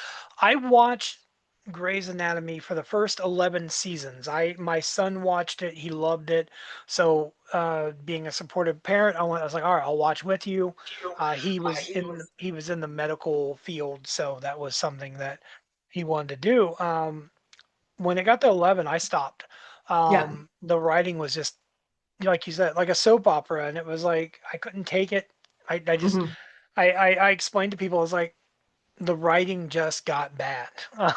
I watched Grey's Anatomy for the first 11 seasons. My son watched it. He loved it. So, being a supportive parent, I was like, all right, I'll watch with you. He was in the medical field, so that was something that he wanted to do. when it got to 11, I stopped. Yeah. The writing was just like you said, like a soap opera, and it was like I couldn't take it. I just Hmm. I explained to people, it's like the writing just got bad.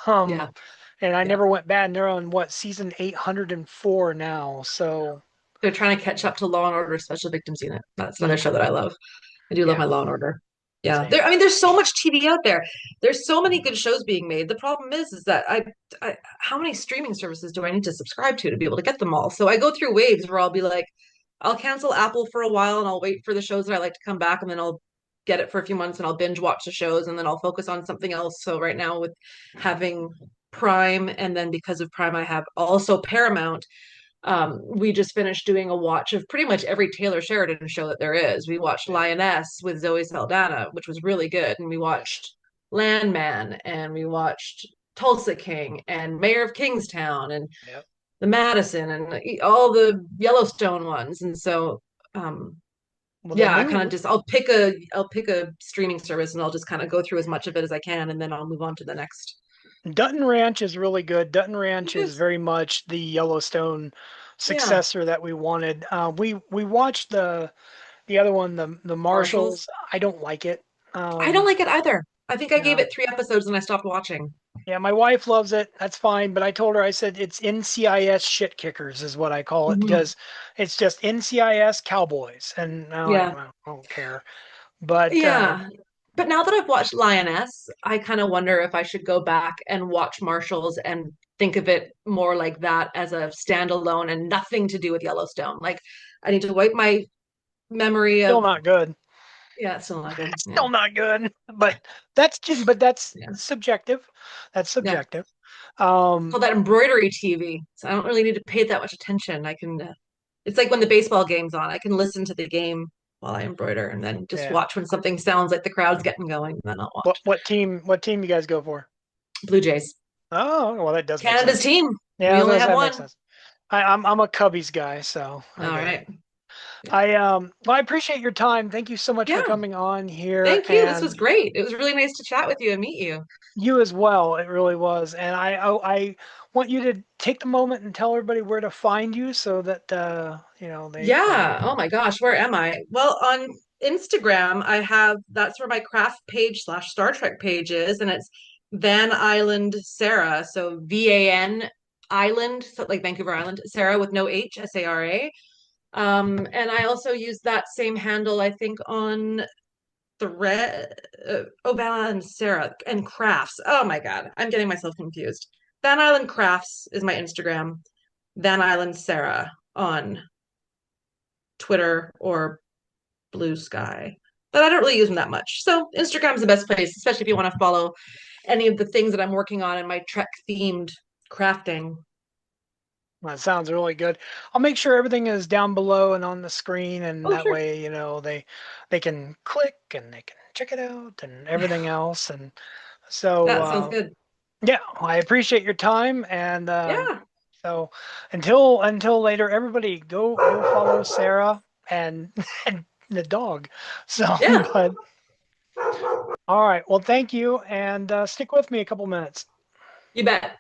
Um, Yeah. and I Yeah. never went bad. And they're on what, season 804 now. So They're trying to catch up to Law and Order Special Victims Unit. That's another show yeah, that I love. I do love yeah, my Law and Order. Yeah. same. I mean, there's so much TV out there. There's so many good shows being made. The problem is that how many streaming services do I need to subscribe to be able to get them all? So I go through waves where I'll be like, I'll cancel Apple for a while and I'll wait for the shows that I like to come back, and then I'll get it for a few months and I'll binge watch the shows, and then I'll focus on something else. So right now with having Prime, and then because of Prime I have also Paramount. We just finished doing a watch of pretty much every Taylor Sheridan show that there is. We watched Yeah, Lioness with Zoe Saldana, which was really good, and we nice. watched Landman, and we watched Tulsa King, and Mayor of Kingstown, and Yep. the Madison, and all the Yellowstone ones. And so, um, Well, the yeah, I kind of new just I'll pick a streaming service, and I'll just kind of go through as much of it as I can, and then I'll move on to the next. Dutton Ranch is really good. Dutton Ranch It is is. very much the Yellowstone Yeah, successor that we wanted. We watched the other one, the Marshalls. Marshalls. I don't like it. I don't Um, like it either. I think I gave no. it 3 episodes and I stopped watching. Yeah, my wife loves it. That's fine. But I told her, I said, it's NCIS shit kickers is what I call it, Hmm. because it's just NCIS cowboys. And I'm like, Yeah. well, I don't care. But Yeah. But now that I've watched Lioness, I kind of wonder if I should go back and watch Marshalls and think of it more like that, as a standalone and nothing to do with Yellowstone. Like, I need to wipe my memory still of, not good. yeah, it's still not good. Yeah. Still not good. But that's Yeah. subjective. That's Yeah. subjective. It's Um, called that embroidery TV. So I don't really need to pay that much attention. It's like when the baseball game's on, I can listen to the game while I embroider, and then just yeah. watch when something sounds like the crowd's getting going, and then I'll What watch. what team what team you guys go for? Blue Jays. Oh, well, that does make Canada's sense. team. Yeah, We I was only gonna say have that makes one. sense. I'm a Cubbies guy, so I All get it. right. Yeah. Well, I appreciate your time. Thank you so much for Yeah. coming on here, Thank you. This was and great. It was really nice to chat with you and meet you. you as well. It really was. And I want you to take the moment and tell everybody where to find you, so that they Yeah. Oh my gosh. Where am I? Well, on Instagram, that's where my craft page slash Star Trek page is, and it's Van Island Sarah. So VAN Island, so like Vancouver Island, Sarah with no H, Sara. And I also use that same handle, I think, on Thread, Obama and Sarah and Crafts. Oh my God, I'm getting myself confused. Van Island Crafts is my Instagram. Van Island Sarah on Twitter or Blue Sky. But I don't really use them that much. So Instagram's the best place, especially if you want to follow any of the things that I'm working on in my Trek themed crafting. that sounds really good. I'll make sure everything is down below and on the screen, and Oh, that sure. way, they can click and they can check it out and everything else. And so, That sounds good. yeah, I appreciate your time, and Yeah. so until later, everybody go follow Sarah and and the dog. So, Yeah. but all right, well, thank you, and stick with me a couple minutes. You bet.